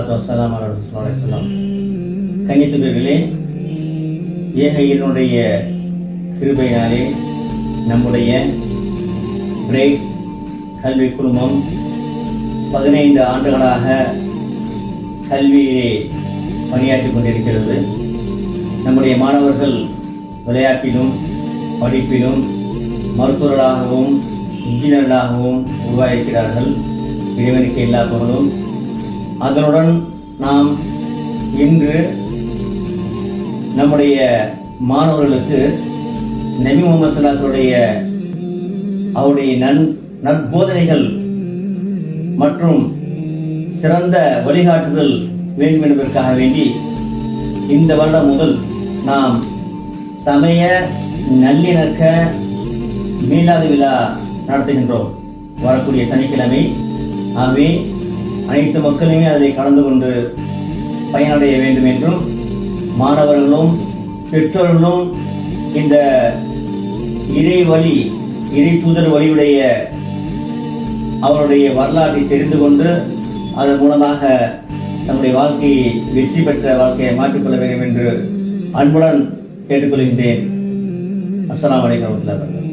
வஸ்ஸலாத்து வஸ்ஸலாமு அலா ரசூலில்லாஹி வஸல்லம். கன்னித்துவர்களே, ஏகையினுடைய கிருபையினாலே நம்முடைய பிரைட் கல்வி குழுமம் 15 ஆண்டுகளாக கல்வியிலே பணியாற்றி கொண்டிருக்கிறது. நம்முடைய மாணவர்கள் விளையாட்டிலும் படிப்பிலும் மருத்துவர்களாகவும் இன்ஜினியர்களாகவும் உருவாகியிருக்கிறார்கள். இறைவனுக்கு எல்லா புகழும். அதனுடன் நாம் இன்று நம்முடைய மாணவர்களுக்கு நபி முஹம்மது ஸல்லல்லாஹு அலைஹி வஸல்லம் அவருடைய நற்போதனைகள் மற்றும் சிறந்த வழிகாட்டுதல் வேண்டும் என்பதற்காக வேண்டி இந்த வருடம் முதல் நாம் சமய நல்லிணக்க மீளாது விழா நடத்துகின்றோம், வரக்கூடிய சனிக்கிழமை. ஆகவே அனைத்து மக்களுமே அதில் கலந்து கொண்டு பயனடைய வேண்டும் என்றும், மாணவர்களும் பெற்றோர்களும் இந்த இறை தூதர் வழியுடைய அவருடைய வரலாற்றை தெரிந்து கொண்டு அதன் மூலமாக நம்முடைய வாழ்க்கையை வெற்றி பெற்ற வாழ்க்கையை மாற்றிக்கொள்ள வேண்டும் என்று அன்புடன் கேட்டுக்கொள்கின்றேன். அஸ்ஸலாமு அலைக்கும் வரஹ்மத்துல்லாஹி வபரகாத்துஹு.